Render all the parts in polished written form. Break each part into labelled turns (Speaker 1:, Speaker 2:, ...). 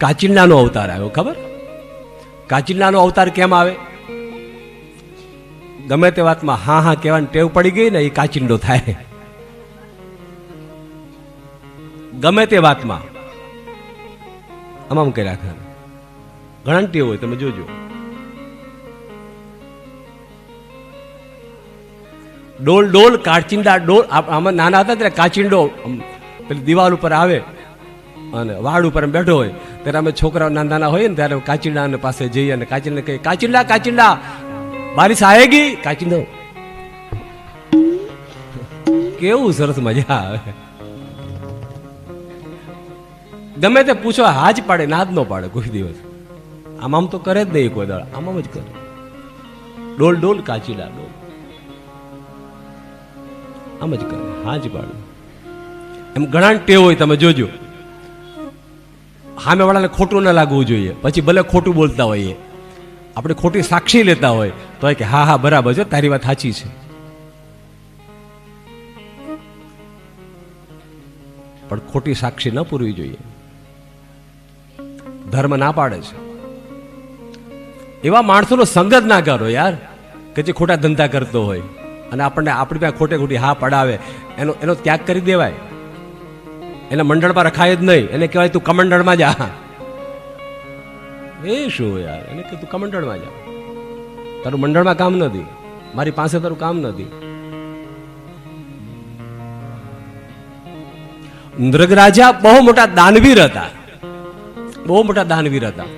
Speaker 1: કાચિંડાનો અવતાર આવ્યો. ખબર? કાચિંડાનો અવતાર કેમ આવે? ગમે તે વાતમાં હા હા કહેવાની ટેવ પડી ગઈ ને એ કાચિંડો થાય. ગમે તે વાતમાં આમ કર્યા ખર ઘણા ટેવ હોય, તમે જોજો. ડોલ ડોલ કાચિંડા ડોલ. આમાં નાના હતા ત્યારે કાચિંડો પેલી દિવાલ ઉપર આવે અને વાડ ઉપર બેઠો હોય ત્યારે અમે છોકરાઓ નાના નાના હોય ને ત્યારે કાચિંડા પાસે જઈએ અને કાચિંડા કહીએ, કાચિંડા કાચિંડા બારિશ આવેગી. કાચિંડો કેવું સરસ મજા આવે. ગમે તે પૂછો હાજ પાડે, ના જ ન પાડે કોઈ દિવસ. આમ તો કરે જ નહીં કોઈ દાળ, આમ જ કરે. ડોલ ડોલ કાચિંડા ડોલ, આમ જ કરે, હાજ પાડે. એમ ઘણા ટેવ હોય, તમે જોજો. સામે વાળાને ખોટું ન લાગવું જોઈએ, પછી ભલે ખોટું બોલતા હોઈએ, આપણે ખોટી સાક્ષી લેતા હોય તો કે હા હા બરાબર છે, તારી વાત સાચી છે. પણ ખોટી સાક્ષી ન પૂરવી જોઈએ. ધર્મ ના પાડે છે. એવા માણસોનો સંગત ના કરો યાર, કે જે ખોટા ધંધા કરતો હોય અને આપણને આપણી પાસે ખોટે ખોટી હા પડાવે. એનો ત્યાગ કરી દેવાય. એના મંડળમાં રખાય જ નહીં. એને કહેવાય તું કમંડળમાં જા. એ શું યાર, એને કે તું કમંડળમાં જા, તારું મંડળમાં કામ નથી, મારી પાસે તારું કામ નથી. નૃગરાજા બહુ મોટા દાનવીર હતા. બહુ મોટા દાનવીર હતા.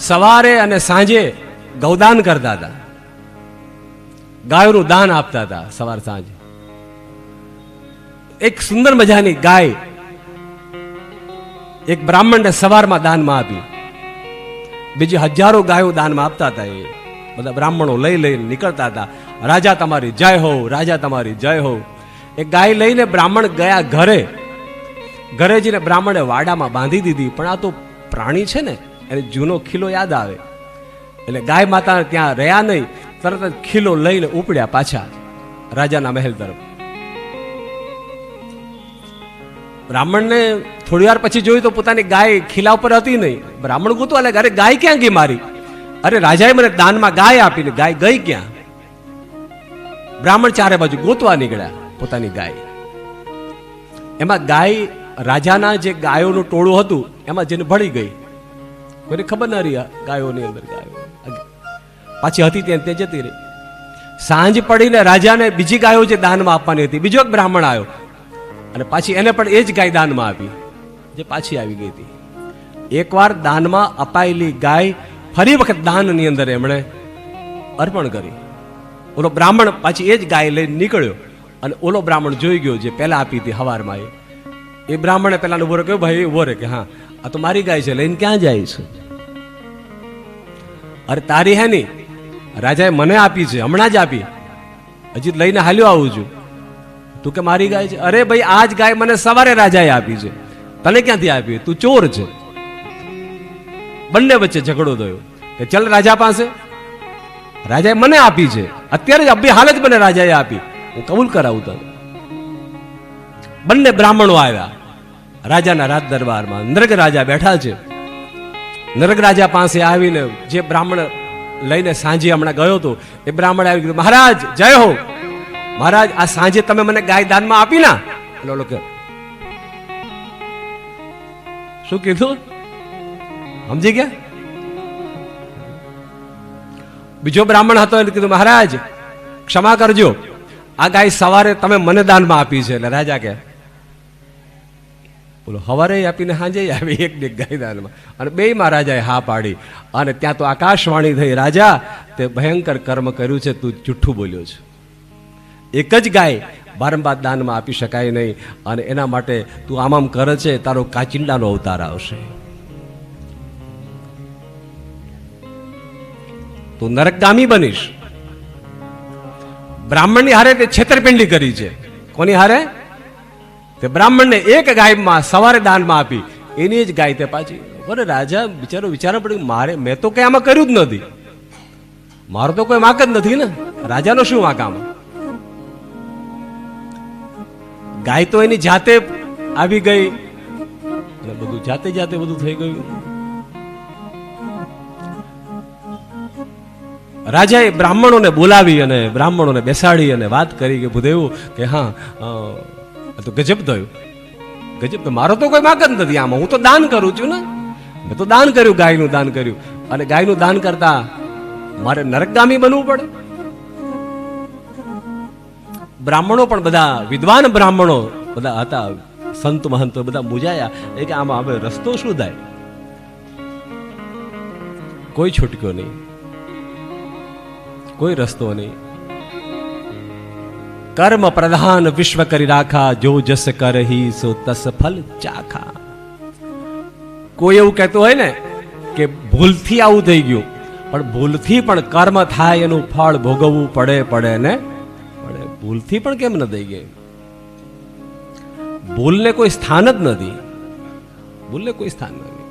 Speaker 1: સવારે અને સાંજે ગૌદાન કરતા હતા. ગાયોનું દાન આપતા હતા સવાર સાંજ. એક સુંદર મજાની ગાય એક બ્રાહ્મણને સવારમાં દાનમાં આપી. બીજી હજારો ગાયો દાનમાં આપતા હતા. એ બધા બ્રાહ્મણો લઈ લઈને નીકળતા હતા. રાજા તમારી જય હો, રાજા તમારી જય હો. એ ગાય લઈને બ્રાહ્મણ ગયા ઘરે. ઘરે જઈને બ્રાહ્મણે વાડામાં બાંધી દીધી. પણ આ તો પ્રાણી છે ને, એને જૂનો ખીલો યાદ આવે એટલે ગાય માતા ત્યાં રહ્યા નહીં, તરત જ ખીલો લઈને ઉપડ્યા પાછા રાજાના મહેલ તરફ. બ્રાહ્મણને થોડી વાર પછી જોયું તો પોતાની ગાય ખીલા ઉપર હતી નહીં. બ્રાહ્મણ ગોતવા લાગે, અરે ગાય ક્યાં ગઈ મારી? અરે રાજાએ મને દાનમાં ગાય આપીને ગાય ગઈ ક્યાં? બ્રાહ્મણ ચારે બાજુ ગોતવા નીકળ્યા પોતાની ગાય. એમાં ગાય રાજાના જે ગાયોનું ટોળું હતું એમાં જેને ભળી ગઈ. કોઈને ખબર ના રહી ગાયોની અંદર ગાયો પાછી હતી ત્યાં તે જતી રહી. સાંજ પડીને રાજાને બીજી ગાયો જે દાનમાં આપવાની હતી, બીજો એક બ્રાહ્મણ આવ્યો અને પાછી એને પણ એ જ ગાય દાનમાં આપી, જે પાછી આવી ગઈ હતી. એકવાર દાનમાં અપાયેલી ગાય ફરી વખત દાનની અંદર એમણે અર્પણ કરી. ઓલો બ્રાહ્મણ પાછી એ જ ગાય લઈને નીકળ્યો અને ઓલો બ્રાહ્મણ જોઈ ગયો જે પહેલા આપી હતી હવારમાં. એ બ્રાહ્મણે પેલાને ઉભો રહ્યો, ભાઈ ઉભો રહે કે હા આ તો મારી ગાય છે, લઈને ક્યાં જાય છે? અરે તારી હે ની, રાજાએ મને આપી છે, હમણાં જ આપી, હજી લઈને હાલ્યો આવું છું. તું કે મારી ગાય છે? અરે ભાઈ આ જ ગાય મને સવારે રાજાએ આપી છે, તને ક્યાંથી આપી? તું ચોર છે. બંને વચ્ચે ઝઘડો થયો કે ચલ રાજા પાસે. રાજાએ મને આપી છે, અત્યારે જ અભી હાલ જ મને રાજાએ આપી, હું કબૂલ કરાવું તને. બંને બ્રાહ્મણો આવ્યા રાજાના રાજ દરબારમાં. નરગ રાજા બેઠા છે. નરગ રાજા પાસે આવીને જે બ્રાહ્મણ લઈને સાંજે હમણાં ગયો હતો એ બ્રાહ્મણ આવી ગયો, મહારાજ જય હો. મહારાજ આ સાંજે તમે મને ગાય દાનમાં આપી ના? શું કીધું સમજી ગયા? બીજો બ્રાહ્મણ હતો એને કીધું, મહારાજ ક્ષમા કરજો, આ ગાય સવારે તમે મને દાનમાં આપી છે. એટલે રાજા કે બોલો સવારે આપીને સાંજે આવી એક ગાય દાનમાં, અને બેયમાં રાજાએ હા પાડી. અને ત્યાં તો આકાશવાણી થઈ, રાજા તે ભયંકર કર્મ કર્યું છે, તું જુઠ્ઠું બોલ્યો છે. એક જ ગાય વારંવાર દાનમાં આપી શકાય નહીં, અને એના માટે તું આમ કરે છે, તારો કાચિંડાનો અવતાર આવશે, તું નરકગામી બનીશ. બ્રાહ્મણની હારે તે છેતરપિંડી કરી છે. કોની હારે? તે બ્રાહ્મણને એક ગાયમાં સવારે દાનમાં આપી, એની જ ગાય તે પાછી. બોલે રાજા બિચારો વિચારવું પડ્યું, મારે મેં તો કઈ આમાં કર્યું જ નથી, મારો તો કોઈ વાંક જ નથી ને, રાજાનો શું વાંક આમાં? ગાય તો એની જાતે આવી ગઈ અને બધું જાતે જાતે બધું થઈ ગયું. રાજાએ બ્રાહ્મણોને બોલાવી અને બ્રાહ્મણોને બેસાડી અને વાત કરી કે ભૂદેવ કે હા આ તો ગજબ થયું, ગજબ. તો મારો તો કોઈ માગ જ નથી આમાં, હું તો દાન કરું છું ને, મેં તો દાન કર્યું, ગાયનું દાન કર્યું, અને ગાયનું દાન કરતા મારે નરકગામી બનવું પડે? બ્રાહ્મણો પણ બધા વિદ્વાન બ્રાહ્મણો બધા હતા, સંત મહંતો બધા મૂંઝાયા એ કે આમાં હવે રસ્તો શું થાય? કોઈ છૂટક્યો નહીં, કોઈ રસ્તો નહીં. કર્મ પ્રધાન વિશ્વ કરી રાખા, જો જસ કરહી સો તસ ફલ ચાખા. કોઈ એવું કહેતું હોય ને કે ભૂલથી આવું થઈ ગયું, પણ ભૂલથી પણ કર્મ થાય એનું ફળ ભોગવવું પડે ને પડે. ભૂલથી પણ કેમ ન થઈ ગઈ? ભૂલને કોઈ સ્થાન જ નથી, ભૂલને કોઈ સ્થાન નથી.